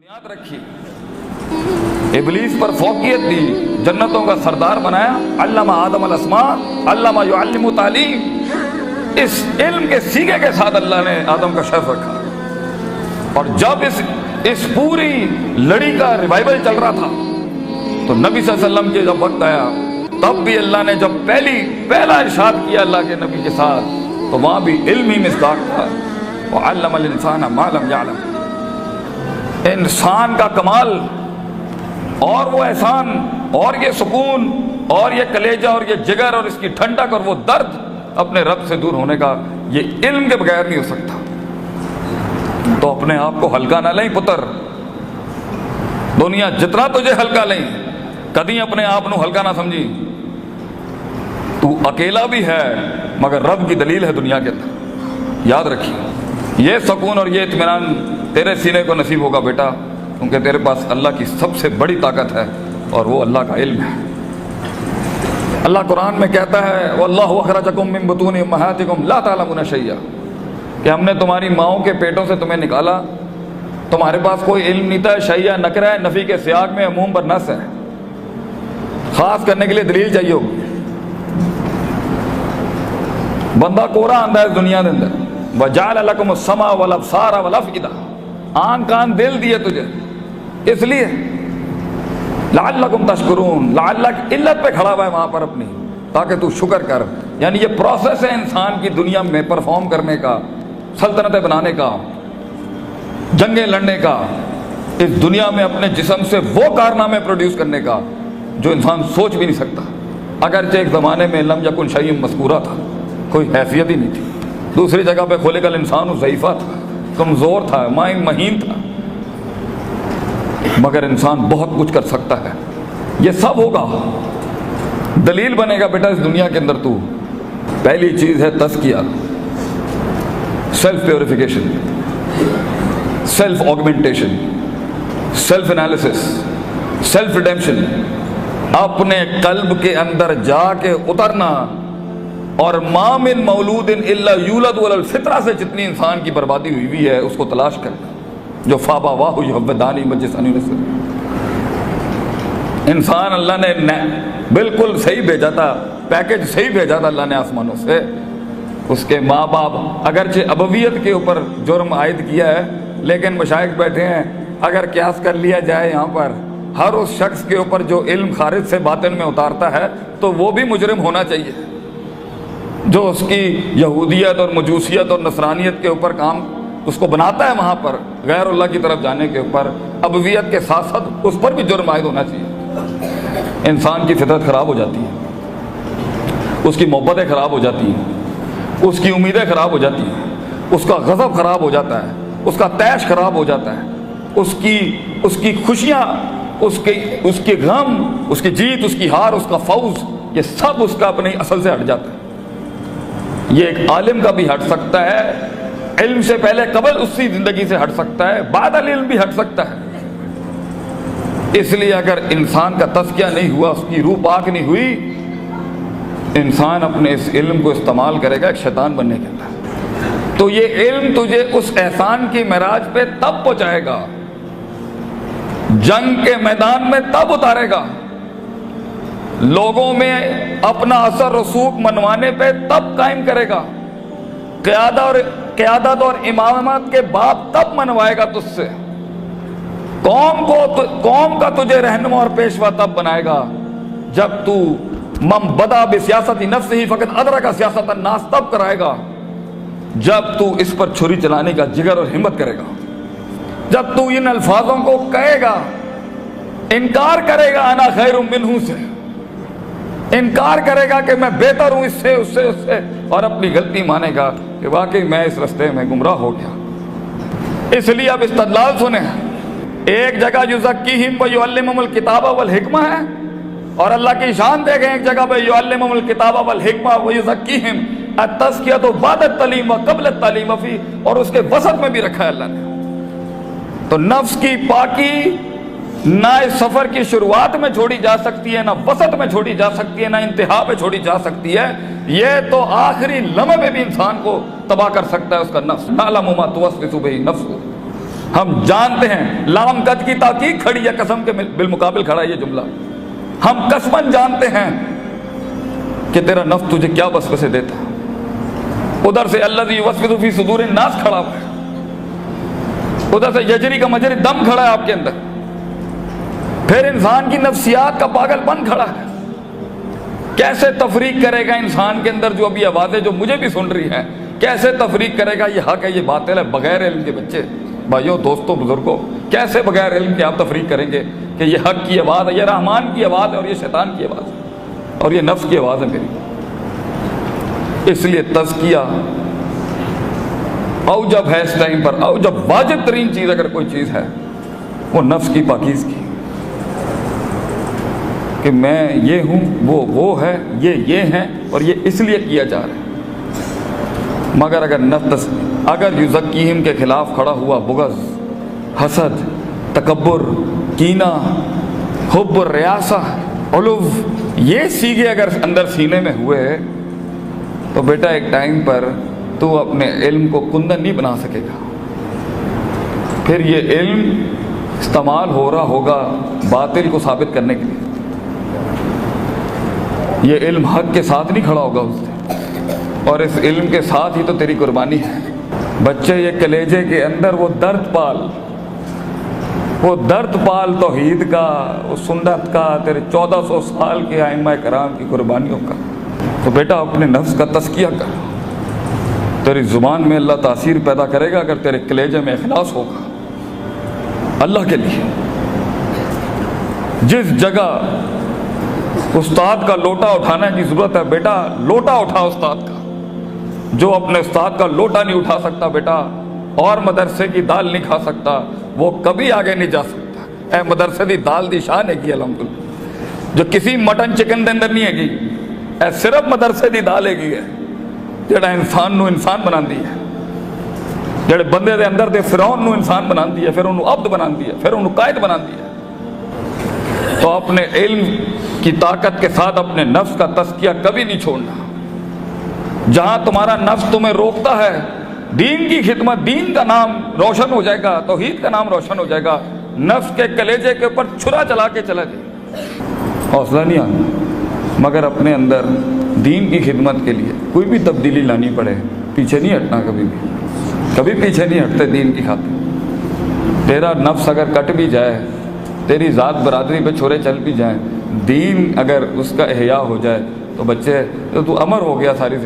یاد رکھیے، ابلیس پر فوقیت دی، جنتوں کا سردار بنایا، علامہ آدم الاسماء، علامہ یعلم تعلیم، اس علم کے سیگے کے ساتھ اللہ نے آدم کا شرف رکھا۔ اور جب اس پوری لڑی کا ریوائول چل رہا تھا تو نبی صلی اللہ علیہ وسلم کے جب وقت آیا تب بھی اللہ نے جب پہلا ارشاد کیا اللہ کے نبی کے ساتھ تو وہاں بھی علم ہی مصداق تھا، وعلم الانسان ما لم یعلم۔ انسان کا کمال اور وہ احسان اور یہ سکون اور یہ کلیجہ اور یہ جگر اور اس کی ٹھنڈک اور وہ درد اپنے رب سے دور ہونے کا یہ علم کے بغیر نہیں ہو سکتا۔ تو اپنے آپ کو ہلکا نہ لیں پتر، دنیا جتنا تجھے ہلکا لیں کدی اپنے آپ نو ہلکا نہ سمجھی۔ تو اکیلا بھی ہے مگر رب کی دلیل ہے دنیا کے اندر، یاد رکھیے۔ یہ سکون اور یہ اطمینان تیرے سینے کو نصیب ہوگا بیٹا، کیونکہ تیرے پاس اللہ کی سب سے بڑی طاقت ہے اور وہ اللہ کا علم ہے۔ اللہ قرآن میں کہتا ہے وَاللَّهُ أَخْرَجَكُم مِّن بُطُونِ أُمَّهَاتِكُمْ لَا تَعْلَمُونَ شَيْئًا، کہ ہم نے تمہاری ماؤں کے پیٹوں سے تمہیں نکالا، تمہارے پاس کوئی علم نہیں تھا، شیء نکرہ ہے، نفی کے سیاق میں عموم پر نص ہے، خاص کرنے کے لیے دلیل چاہیے ہوگی۔ بندہ کوڑا آندہ ہے اس دنیا کے اندر، وَجَعَلَ لَكُمُ السَّمْعَ وَالْأَبْصَارَ وَالْأَفْئِدَةَ، آنکھ کان دل دیے تجھے اس لیے لعلکم تشکرون، لعلک علت پہ کھڑا ہوا ہے وہاں پر اپنی، تاکہ تو شکر کر۔ یعنی یہ پروسیس ہے انسان کی دنیا میں پرفارم کرنے کا، سلطنتیں بنانے کا، جنگیں لڑنے کا، اس دنیا میں اپنے جسم سے وہ کارنامے پروڈیوس کرنے کا جو انسان سوچ بھی نہیں سکتا۔ اگرچہ ایک زمانے میں لم یکن شیء مذکورہ تھا، کوئی حیثیت ہی نہیں تھی، دوسری جگہ پہ خلق الانسان ضعیفہ تھا، کمزور تھا، مائن مہین تھا، مگر انسان بہت کچھ کر سکتا ہے۔ یہ سب ہوگا، دلیل بنے گا بیٹا اس دنیا کے اندر۔ تو پہلی چیز ہے تزکیہ، self purification, self augmentation, self analysis, self redemption, اپنے قلب کے اندر جا کے اترنا۔ اور ما من مولود الا یولد علی الفطرہ سے جتنی انسان کی بربادی ہوئی ہے اس کو تلاش کرنا، جو فابا واہ یحبدانی مجلسانی نصر۔ انسان اللہ نے بالکل صحیح بھیجا تھا، پیکج صحیح بھیجا تھا اللہ نے آسمانوں سے۔ اس کے ماں باپ اگرچہ ابویت کے اوپر جرم عائد کیا ہے، لیکن مشائخ بیٹھے ہیں، اگر قیاس کر لیا جائے یہاں پر ہر اس شخص کے اوپر جو علم خارج سے باطن میں اتارتا ہے تو وہ بھی مجرم ہونا چاہیے۔ جو اس کی یہودیت اور مجوسیت اور نصرانیت کے اوپر کام اس کو بناتا ہے، وہاں پر غیر اللہ کی طرف جانے کے اوپر ابویت کے ساتھ ساتھ اس پر بھی جرم عائد ہونا چاہیے۔ انسان کی فطرت خراب ہو جاتی ہے، اس کی محبتیں خراب ہو جاتی ہیں، اس کی امیدیں خراب ہو جاتی ہیں، اس کا غضب خراب ہو جاتا ہے، اس کا طیش خراب ہو جاتا ہے، اس کی خوشیاں، اس کی غم، اس کی جیت، اس کی ہار، اس کا فوز، یہ سب اس کا اپنے اصل سے ہٹ جاتا ہے۔ یہ ایک عالم کا بھی ہٹ سکتا ہے، علم سے پہلے قبل اس کی زندگی سے ہٹ سکتا ہے، بعد العلم بھی ہٹ سکتا ہے۔ اس لیے اگر انسان کا تزکیہ نہیں ہوا، اس کی روح پاک نہیں ہوئی، انسان اپنے اس علم کو استعمال کرے گا ایک شیطان بننے کے اندر۔ تو یہ علم تجھے اس احسان کی معراج پہ تب پہنچائے گا، جنگ کے میدان میں تب اتارے گا، لوگوں میں اپنا اثر رسوخ منوانے پہ تب قائم کرے گا، قیادت اور امامت کے باب تب منوائے گا تجھ سے، قوم کا تجھے رہنما اور پیشوا تب بنائے گا جب تو من بدا بسیاست نفسہ فقط ادرک سیاست الناس تب کرائے گا، جب تو اس پر چھری چلانے کا جگر اور ہمت کرے گا، جب تو ان الفاظوں کو کہے گا، انکار کرے گا انا خیر منہ سے، انکار کرے گا کہ میں بہتر ہوں اس سے اس سے اس سے، اور اپنی غلطی مانے گا کہ واقعی میں اس رستے میں گمراہ ہو گیا۔ اس لیے اب استدلال سنیں، ایک جگہ یزکیہم ویعلمہم الکتاب والحکمہ ہے، اور اللہ کی شان دیکھیں ایک جگہ پہ یعلمہم الکتاب والحکمہ ویزکیہم التزکیۃ بعد التعلیم وقبل التعلیم فی، اور اس کے وسط میں بھی رکھا ہے اللہ نے۔ تو نفس کی پاکی نہ اس سفر کی شروعات میں چھوڑی جا سکتی ہے، نہ وسط میں چھوڑی جا سکتی ہے، نہ انتہا پہ چھوڑی جا سکتی ہے، یہ تو آخری لمحے میں بھی انسان کو تباہ کر سکتا ہے اس کا نفس۔ نعلم ما توسوس بہ نفسہ، ہم جانتے ہیں، لام قد کی تحقیق کھڑی ہے، قسم کے بالمقابل کھڑا ہے یہ جملہ. ہم قسماً جانتے ہیں کہ تیرا نفس تجھے کیا وسوسے دیتا. ادھر سے الذی یوسوس فی صدور الناس کھڑا ہوا ہے، ادھر سے یجری کا مجری دم کھڑا ہے آپ کے اندر. پھر انسان کی نفسیات کا پاگل پن کھڑا ہے. کیسے تفریق کرے گا انسان کے اندر جو ابھی آوازیں جو مجھے بھی سن رہی ہیں، کیسے تفریق کرے گا یہ حق ہے یہ باطل ہے بغیر علم کے؟ بچے، بھائیوں، دوستوں، بزرگوں، کیسے بغیر علم کے آپ تفریق کریں گے کہ یہ حق کی آواز ہے، یہ رحمان کی آواز ہے اور یہ شیطان کی آواز ہے اور یہ نفس کی آواز ہے میری؟ اس لیے تزکیہ اوجب ہے اس ٹائم پر، اوجب واجب ترین چیز اگر کوئی چیز ہے وہ نفس کی پاکیزگی، کہ میں یہ ہوں، وہ ہے، یہ ہیں اور یہ اس لیے کیا جا رہا ہے. مگر اگر نفس اگر یزکیہم کے خلاف کھڑا ہوا بغض، حسد، تکبر، کینہ، حب الریاسہ، علو، یہ سیگے اگر اندر سینے میں ہوئے تو بیٹا ایک ٹائم پر تو اپنے علم کو کندن نہیں بنا سکے گا. پھر یہ علم استعمال ہو رہا ہوگا باطل کو ثابت کرنے کے لیے. یہ علم حق کے ساتھ نہیں کھڑا ہوگا اس سے، اور اس علم کے ساتھ ہی تو تیری قربانی ہے. بچے، یہ کلیجے کے اندر وہ درد پال توحید کا، وہ سنت کا، تیرے 1400 سال کے ائمہ کرام کی قربانیوں کا. تو بیٹا اپنے نفس کا تزکیہ کر. تیری زبان میں اللہ تاثیر پیدا کرے گا اگر تیرے کلیجے میں اخلاص ہوگا اللہ کے لیے. جس جگہ استاد کا لوٹا اٹھانے کی ضرورت ہے بیٹا، لوٹا اٹھا استاد کا. جو اپنے استاد کا لوٹا نہیں اٹھا سکتا بیٹا، اور مدرسے کی دال نہیں کھا سکتا، وہ کبھی آگے نہیں جا سکتا. اے مدرسے دی دال دی شان ہے کی الحمدللہ، جو کسی مٹن چکن دے اندر نہیں ہے گی، اے صرف مدرسے دی دال ہے گی ہے جڑا انسان نو انسان بناندی ہے، جڑے بندے دے اندر دے فرعون نو انسان بناندی ہے، پھر انہوں عبد بناندی ہے، پھر انہوں قائد بناندی ہے. تو اپنے علم کی طاقت کے ساتھ اپنے نفس کا تزکیہ کبھی نہیں چھوڑنا. جہاں تمہارا نفس تمہیں روکتا ہے دین کی خدمت، دین کا نام روشن ہو جائے گا، توحید کا نام روشن ہو جائے گا. نفس کے کلیجے کے اوپر چھرا چلا کے چلا جائے، حوصلہ نہیں آنا، مگر اپنے اندر دین کی خدمت کے لیے کوئی بھی تبدیلی لانی پڑے پیچھے نہیں ہٹنا. کبھی پیچھے نہیں ہٹتے دین کی خاطر. تیرا نفس اگر کٹ بھی جائے، تیری ذات برادری پہ چھرے چل بھی جائیں، دین اگر اس کا احیاء ہو جائے تو بچے تو امر ہو گیا ساری زندگی.